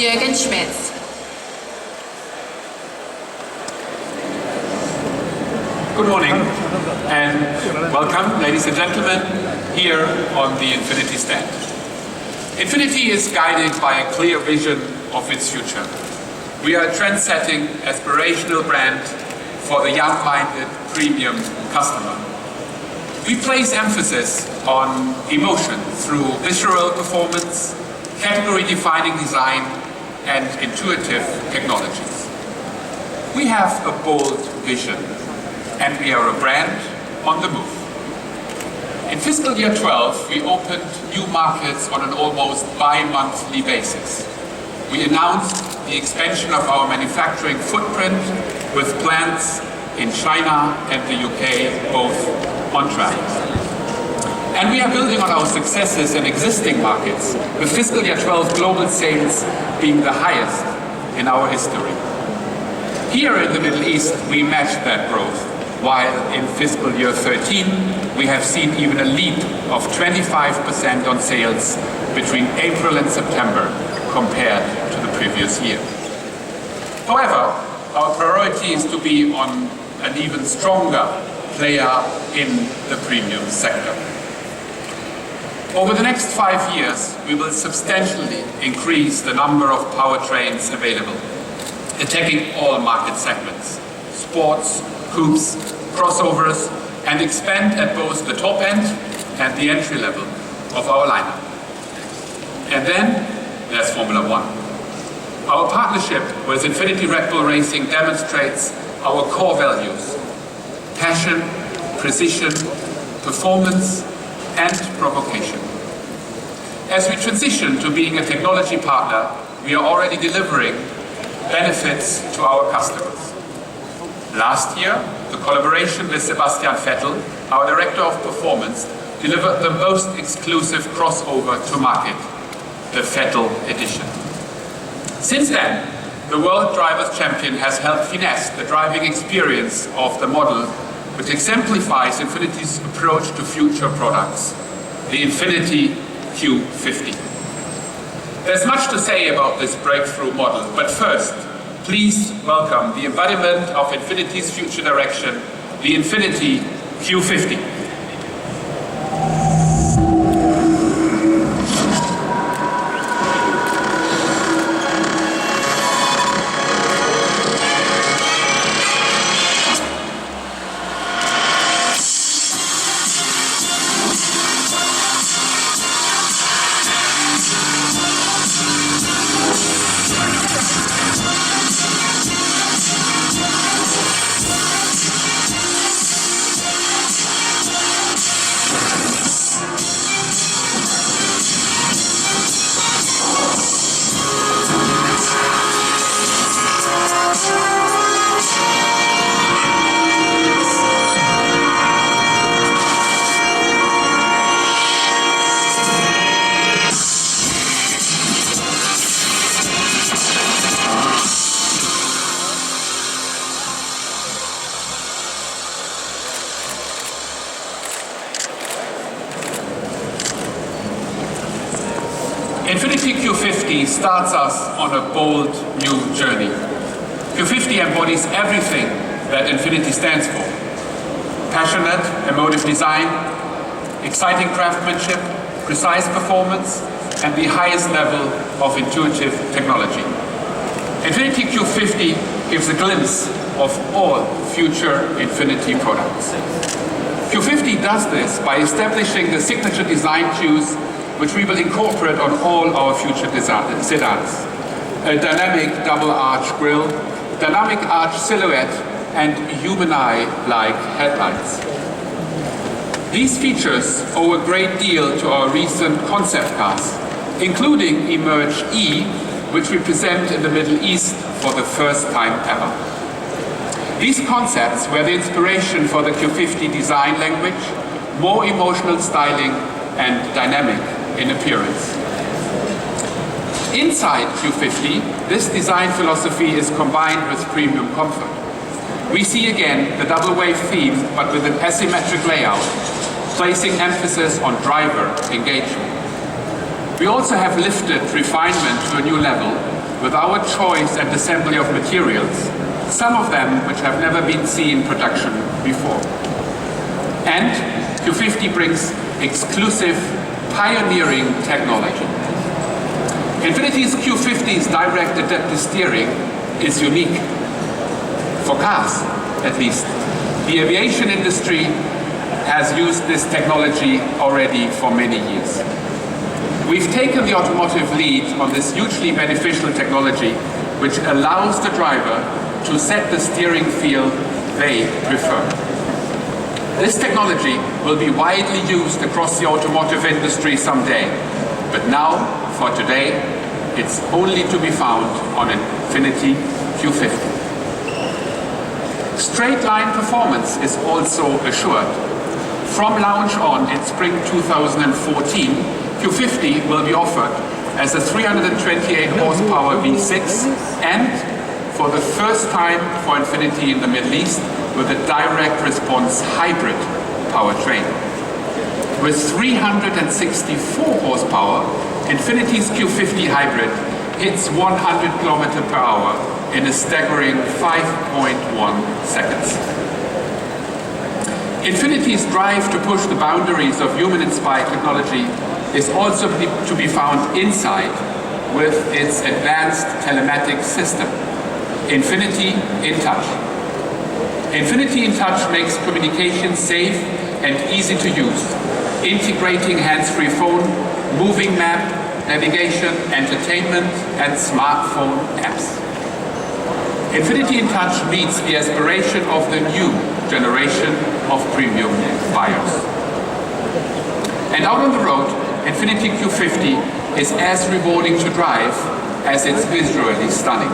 Jürgen Schmitz. Good morning and welcome, ladies and gentlemen, here on the Infiniti stand. Infiniti is guided by a clear vision of its future. We are a trend-setting, aspirational brand for the young-minded premium customer. We place emphasis on emotion through visceral performance, category-defining design, and intuitive technologies. We have a bold vision, and we are a brand on the move. In fiscal year 12, we opened new markets on an almost bi-monthly basis. We announced the expansion of our manufacturing footprint with plants in China and the UK, both on track. And we are building on our successes in existing markets, with fiscal year 12 global sales being the highest in our history. Here in the Middle East, we matched that growth, while in fiscal year 13, we have seen even a leap of 25% on sales between April and September compared to the previous year. However, our priority is to be on an even stronger player in the premium sector. Over the next 5 years, we will substantially increase the number of powertrains available, attacking all market segments, sports, coupes, crossovers, and expand at both the top end and the entry level of our lineup. And then there's Formula One. Our partnership with Infiniti Red Bull Racing demonstrates our core values: passion, precision, performance, and provocation. As we transition to being a technology partner, we are already delivering benefits to our customers. Last year, the collaboration with Sebastian Vettel, our Director of Performance, delivered the most exclusive crossover to market, the Vettel Edition. Since then, the World Drivers' Champion has helped finesse the driving experience of the model, which exemplifies Infiniti's approach to future products, the Infiniti Q50. There's much to say about this breakthrough model, but first, please welcome the embodiment of Infiniti's future direction, the Infiniti Q50. Infiniti Q50 starts us on a bold new journey. Q50 embodies everything that Infiniti stands for: passionate, emotive design, exciting craftsmanship, precise performance, and the highest level of intuitive technology. Infiniti Q50 gives a glimpse of all future Infiniti products. Q50 does this by establishing the signature design cues which we will incorporate on all our future sedans. A dynamic double arch grille, dynamic arch silhouette, and human eye-like headlights. These features owe a great deal to our recent concept cars, including Emerge E, which we present in the Middle East for the first time ever. These concepts were the inspiration for the Q50 design language, more emotional styling and dynamic in appearance. Inside Q50, this design philosophy is combined with premium comfort. We see again the double wave theme, but with an asymmetric layout, placing emphasis on driver engagement. We also have lifted refinement to a new level with our choice and assembly of materials, some of them which have never been seen in production before. And Q50 brings exclusive, pioneering technology. Infiniti's Q50's direct adaptive steering is unique, for cars at least. The aviation industry has used this technology already for many years. We've taken the automotive lead on this hugely beneficial technology, which allows the driver to set the steering feel they prefer. This technology will be widely used across the automotive industry someday, but now, for today, it's only to be found on an Infiniti Q50. Straight line performance is also assured. From launch on in spring 2014, Q50 will be offered as a 328 horsepower V6 and, for the first time for Infiniti in the Middle East, with a direct response hybrid powertrain. With 364 horsepower, Infiniti's Q50 hybrid hits 100 km per hour in a staggering 5.1 seconds. Infiniti's drive to push the boundaries of human-inspired technology is also to be found inside with its advanced telematics system, Infiniti InTouch. Infiniti InTouch makes communication safe and easy to use, integrating hands-free phone, moving map, navigation, entertainment, and smartphone apps. Infiniti InTouch meets the aspiration of the new generation of premium buyers. And out on the road, Infiniti Q50 is as rewarding to drive as it's visually stunning.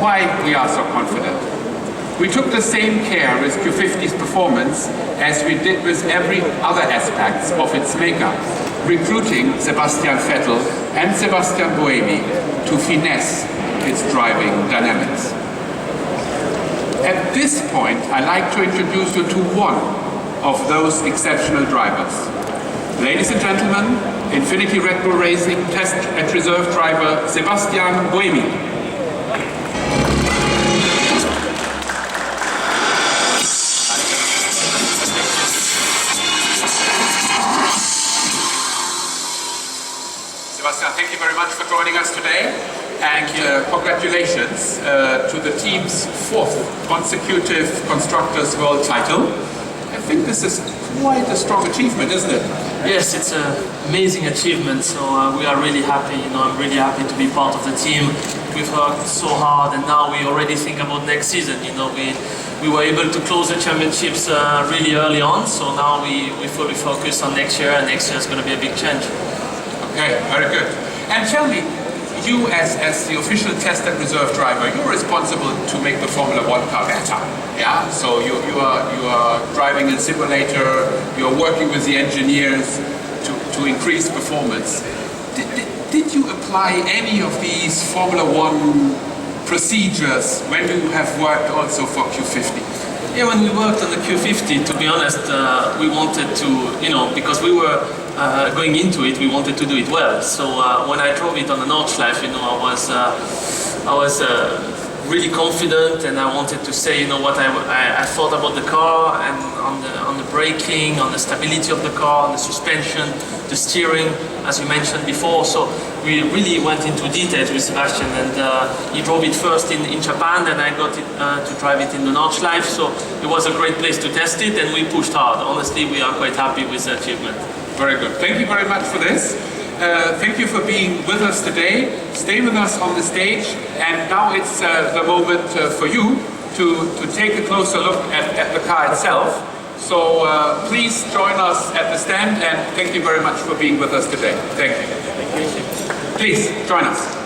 Why we are so confident? We took the same care with Q50's performance as we did with every other aspect of its makeup, recruiting Sebastian Vettel and Sebastian Buemi to finesse its driving dynamics. At this point, I'd like to introduce you to one of those exceptional drivers. Ladies and gentlemen, Infiniti Red Bull Racing Test and Reserve driver Sebastian Buemi. Sebastian, thank you very much for joining us today, and congratulations to the team's 4th consecutive Constructors' World title. I think this is quite a strong achievement, isn't it? Yes, it's an amazing achievement, so we are really happy. I'm really happy to be part of the team. We've worked so hard, and now we already think about next season. We were able to close the championships really early on, so now we fully focus on next year, and next year is going to be a big change. Okay, very good. And tell me, you as the official test and reserve driver, you're responsible to make the Formula 1 car better. Yeah? So you are driving in simulator, you're working with the engineers to increase performance. Did you apply any of these Formula 1 procedures when you have worked also for Q50? Yeah, when we worked on the Q50, to be honest, we wanted to, because we were going into it, we wanted to do it well. So when I drove it on the Nordschleife, I was really confident, and I wanted to say, what I thought about the car, and on the braking, on the stability of the car, on the suspension, the steering, as you mentioned before. So we really went into details with Sebastian, and he drove it first in Japan, and I got it to drive it in the Nordschleife. So it was a great place to test it, and we pushed hard. Honestly, we are quite happy with the achievement. Very good. Thank you very much for this. Thank you for being with us today. Stay with us on the stage, and now it's the moment for you to take a closer look at the car itself. So please join us at the stand, and thank you very much for being with us today. Thank you. Please join us.